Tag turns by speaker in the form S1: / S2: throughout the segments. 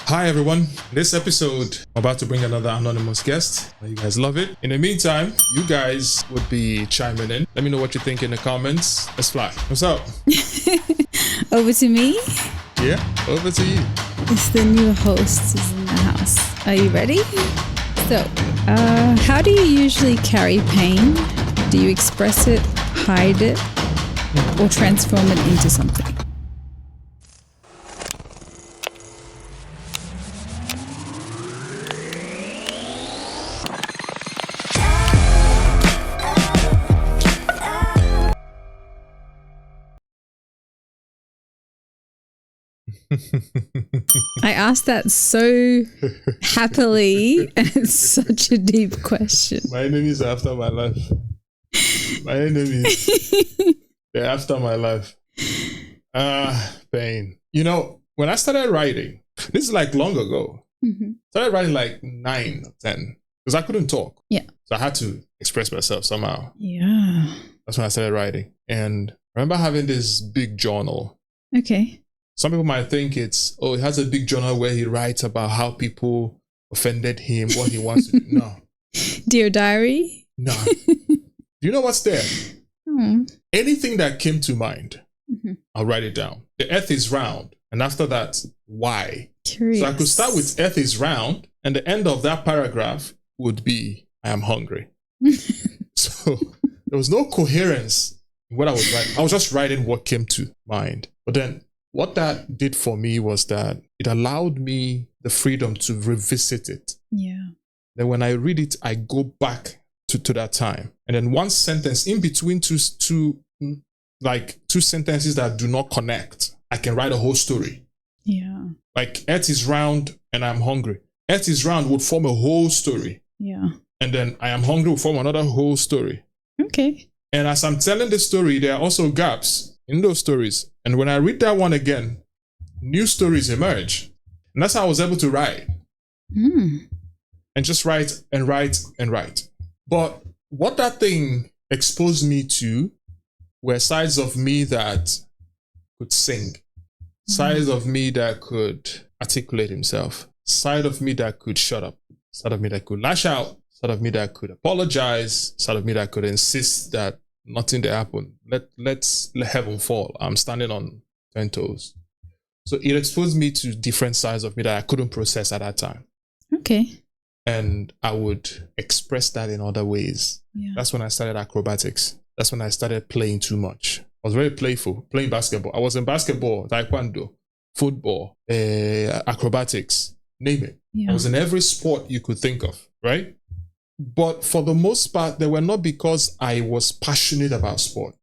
S1: Hi everyone, this episode I'm about to bring another anonymous guest. You guys love it. In the meantime, you guys would be chiming in. Let me know what you think in the comments. Let's fly. What's up?
S2: Over to me?
S1: Yeah, over to you.
S2: It's the new host is in the house. Are you ready? So, how do you usually carry pain? Do you express it, hide it, or transform it into something? I asked that so happily, and it's such a deep question.
S1: My enemies are after my life. My enemies, they're after my life. Pain. You know, when I started writing, this is like long ago. Started writing like 9 or 10 because I couldn't talk.
S2: Yeah.
S1: So I had to express myself somehow.
S2: Yeah.
S1: That's when I started writing. And I remember having this big journal.
S2: Okay.
S1: Some people might think it has a big journal where he writes about how people offended him, what he wants to do. No.
S2: Dear Diary?
S1: No. You know what's there? Anything that came to mind, I'll write it down. The earth is round. And after that, why?
S2: Curious.
S1: So I could start with earth is round. And the end of that paragraph would be, I am hungry. So there was no coherence in what I was writing. I was just writing what came to mind. But then what that did for me was that it allowed me the freedom to revisit it.
S2: Yeah.
S1: Then when I read it, I go back to that time. And then one sentence in between two sentences that do not connect, I can write a whole story.
S2: Yeah.
S1: Like earth is round and I'm hungry. Earth is round would form a whole story.
S2: Yeah.
S1: And then I am hungry would form another whole story.
S2: Okay.
S1: And as I'm telling the story, there are also gaps in those stories. And when I read that one again, new stories emerge. And that's how I was able to write. And just write and write and write. But what that thing exposed me to were sides of me that could sing, sides of me that could articulate himself, side of me that could shut up, side of me that could lash out, side of me that could apologize, side of me that could insist that nothing that happened. Let heaven fall. I'm standing on 10 toes. So it exposed me to different sides of me that I couldn't process at that time.
S2: Okay.
S1: And I would express that in other ways.
S2: Yeah.
S1: That's when I started acrobatics. That's when I started playing too much. I was very playful, playing basketball. I was in basketball, taekwondo, football, acrobatics, name it.
S2: Yeah.
S1: I was in every sport you could think of, right? But for the most part, they were not because I was passionate about sport.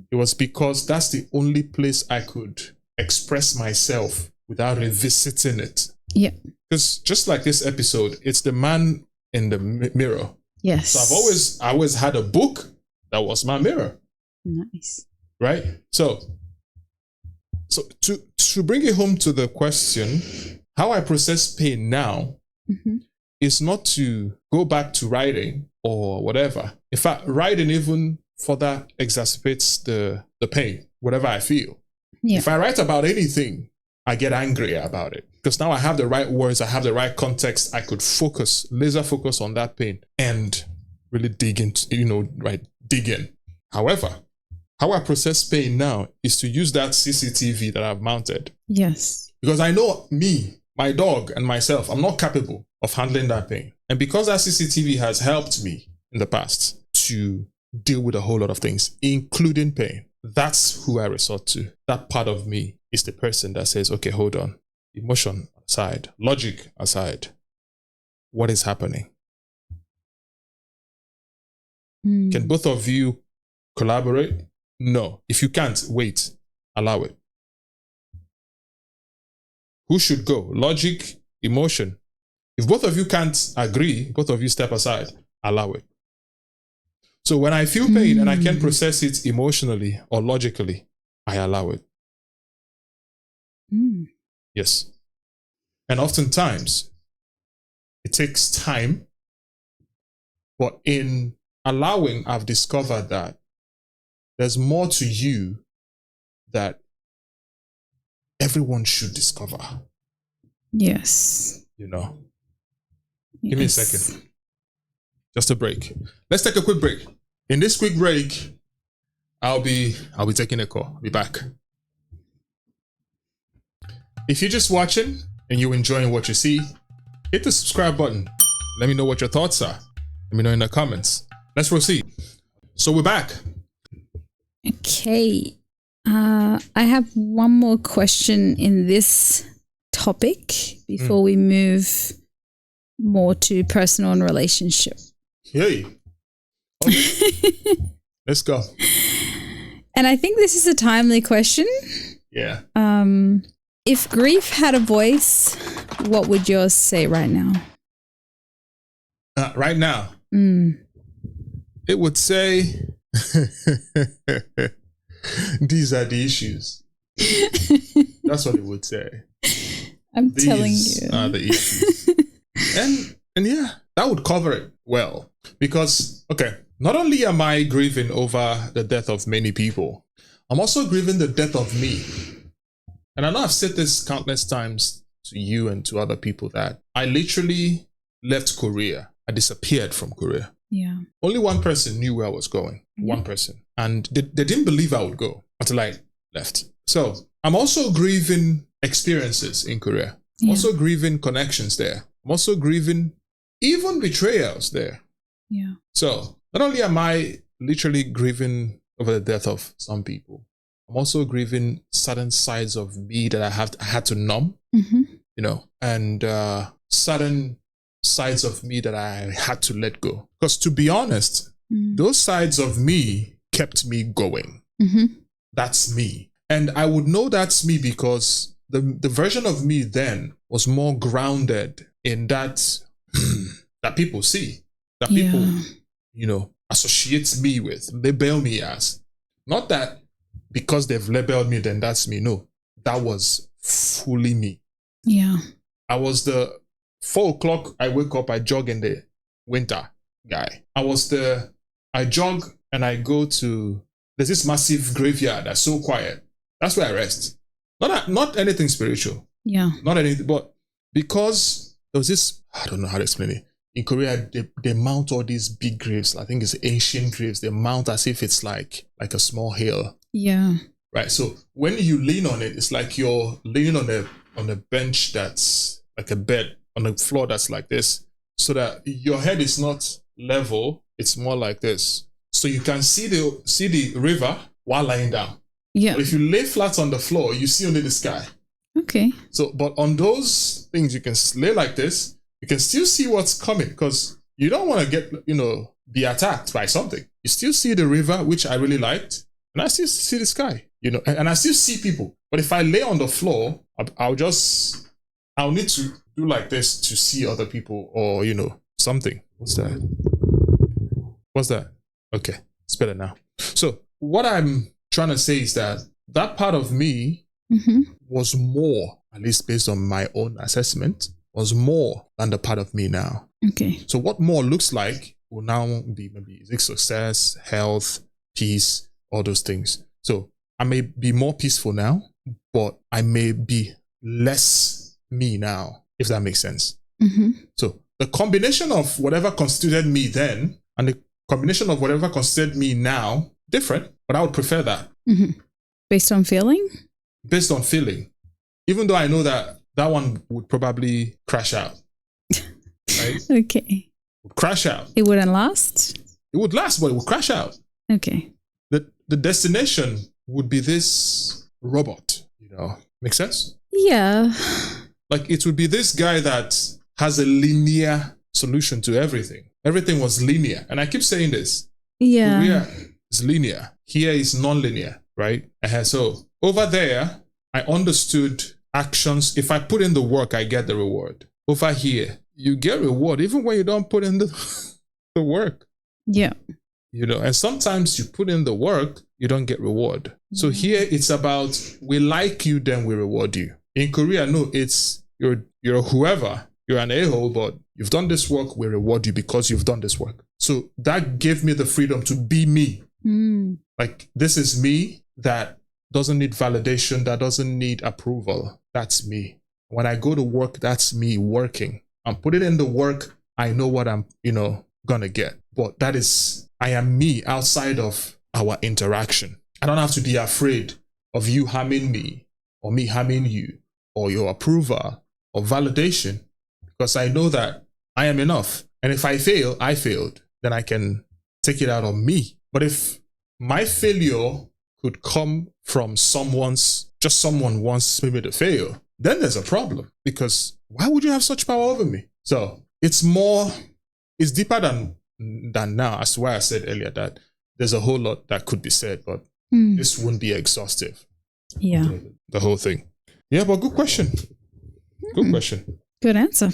S1: It was because that's the only place I could express myself without revisiting it.
S2: Yeah.
S1: Because just like this episode, it's the man in the mirror.
S2: Yes.
S1: So I always had a book that was my mirror.
S2: Nice.
S1: Right? So to bring it home to the question, how I process pain now is not to go back to writing or whatever. In fact, writing even further exacerbates the pain, whatever I feel.
S2: Yeah.
S1: If I write about anything, I get angry about it. Because now I have the right words, I have the right context, I could laser focus on that pain and really dig into, dig in. However, how I process pain now is to use that CCTV that I've mounted.
S2: Yes.
S1: Because I know me, my dog, and myself, I'm not capable of handling that pain. And because that CCTV has helped me in the past to deal with a whole lot of things, including pain, that's who I resort to. That part of me is the person that says, okay, hold on. Emotion aside, logic aside, what is happening? Can both of you collaborate? No. If you can't, wait. Allow it. Who should go? Logic, emotion. If both of you can't agree, both of you step aside. Allow it. So when I feel pain and I can't process it emotionally or logically, I allow it. Yes. And oftentimes, it takes time. But in allowing, I've discovered that there's more to you that everyone should discover.
S2: Yes.
S1: You know. Give me a second. Just a break. Let's take a quick break. In this quick break, I'll be taking a call. I'll be back. If you're just watching and you're enjoying what you see, hit the subscribe button. Let me know what your thoughts are. Let me know in the comments. Let's proceed. So we're back.
S2: Okay. I have one more question in this topic before we move more to personal and relationship.
S1: Hey. Okay. Let's go.
S2: And I think this is a timely question.
S1: Yeah.
S2: If grief had a voice, what would yours say right now?
S1: Right now, it would say, these are the issues. That's what it would say.
S2: I'm telling you.
S1: These are the issues. And yeah, that would cover it well. Because, okay, not only am I grieving over the death of many people, I'm also grieving the death of me. And I know I've said this countless times to you and to other people that I literally left Korea. I disappeared from Korea.
S2: Yeah.
S1: Only one person knew where I was going. One person. And they didn't believe I would go until I left. So I'm also grieving experiences in Korea. I'm also grieving connections there. I'm also grieving even betrayals there.
S2: Yeah.
S1: So not only am I literally grieving over the death of some people, I'm also grieving certain sides of me that I had to numb, you know, and certain sides of me that I had to let go. Because to be honest, those sides of me kept me going. That's me. And I would know that's me because the version of me then was more grounded in that that people see, that people, you know, associate me with, label me as. Not that because they've labeled me, then that's me. No, that was fully me.
S2: Yeah.
S1: I was the 4 o'clock, I wake up, I jog in the winter guy. I jog and I go to, there's this massive graveyard that's so quiet. That's where I rest. Not anything spiritual.
S2: Yeah.
S1: Not anything, but because there was this, I don't know how to explain it. In Korea, they mount all these big graves. I think it's ancient graves. They mount as if it's like a small hill.
S2: Yeah.
S1: Right. So when you lean on it, it's like you're leaning on a bench that's like a bed on a floor that's like this, so that your head is not level. It's more like this, so you can see the river while lying down. Yeah. But if you lay flat on the floor, you see only the sky.
S2: Okay.
S1: So, but on those things, you can lay like this. You can still see what's coming because you don't want to get, be attacked by something. You still see the river, which I really liked, and I still see the sky, and I still see people. But if I lay on the floor, I'll need to do like this to see other people or, something. What's that? Okay, it's better now. So what I'm trying to say is that part of me was more, at least based on my own assessment, was more than the part of me now.
S2: Okay.
S1: So what more looks like will now be maybe success, health, peace, all those things. So I may be more peaceful now, but I may be less me now, if that makes sense. So the combination of whatever constituted me then and the combination of whatever constituted me now, different, but I would prefer that.
S2: Based on feeling?
S1: Based on feeling. Even though I know that one would probably crash out. Right?
S2: Okay.
S1: Would crash out.
S2: It wouldn't last?
S1: It would last, but it would crash out.
S2: Okay.
S1: The destination would be this robot, Make sense?
S2: Yeah.
S1: Like it would be this guy that has a linear solution to everything. Everything was linear. And I keep saying this.
S2: Yeah.
S1: Korea is linear. Here is non-linear, right? So over there, I understood actions. If I put in the work, I get the reward. Over here, you get reward even when you don't put in the work.
S2: Yeah.
S1: And sometimes you put in the work, you don't get reward. So here it's about, we like you, then we reward you. In Korea, no, it's you're whoever, you're an a-hole, but you've done this work, we reward you because you've done this work. So that gave me the freedom to be me. Like this is me that doesn't need validation, that doesn't need approval. That's me. When I go to work, that's me working. I'm putting in the work. I know what I'm, gonna get. But that is, I am me outside of our interaction. I don't have to be afraid of you harming me or me harming you or your approval or validation, because I know that I am enough. And if I fail, I failed. Then I can take it out on me. But if my failure could come from someone wants me to fail, then there's a problem, because why would you have such power over me? So it's deeper than now. That's why I said earlier that there's a whole lot that could be said, but this wouldn't be exhaustive.
S2: Yeah.
S1: The whole thing. Yeah, but good question. Good question.
S2: Good answer.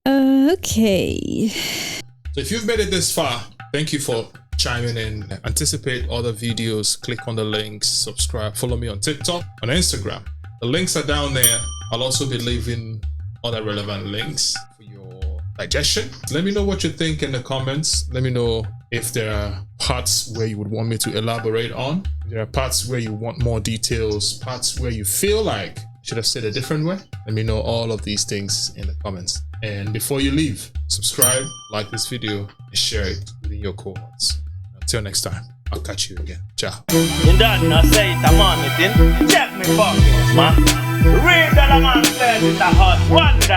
S2: Okay.
S1: So if you've made it this far, thank you for chiming in. Anticipate other videos, click on the links, subscribe, follow me on TikTok, on Instagram. The links are down there. I'll also be leaving other relevant links for your digestion. Let me know what you think in the comments. Let me know if there are parts where you would want me to elaborate on. If there are parts where you want more details, parts where you feel like should have said a different way. Let me know all of these things in the comments. And before you leave, subscribe, like this video, and share it within your cohorts. Until next time, I'll catch you again. Ciao.
S3: You don't say it, I'm on it, in. Check me pockets, man. Real dollar man says it's a hot $1,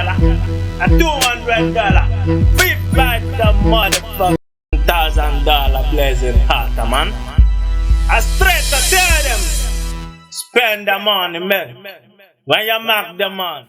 S3: a $200. Big like the motherfucking $1,000 blazing hot, man. I straight to tell them, spend the money, man. When you mark the man.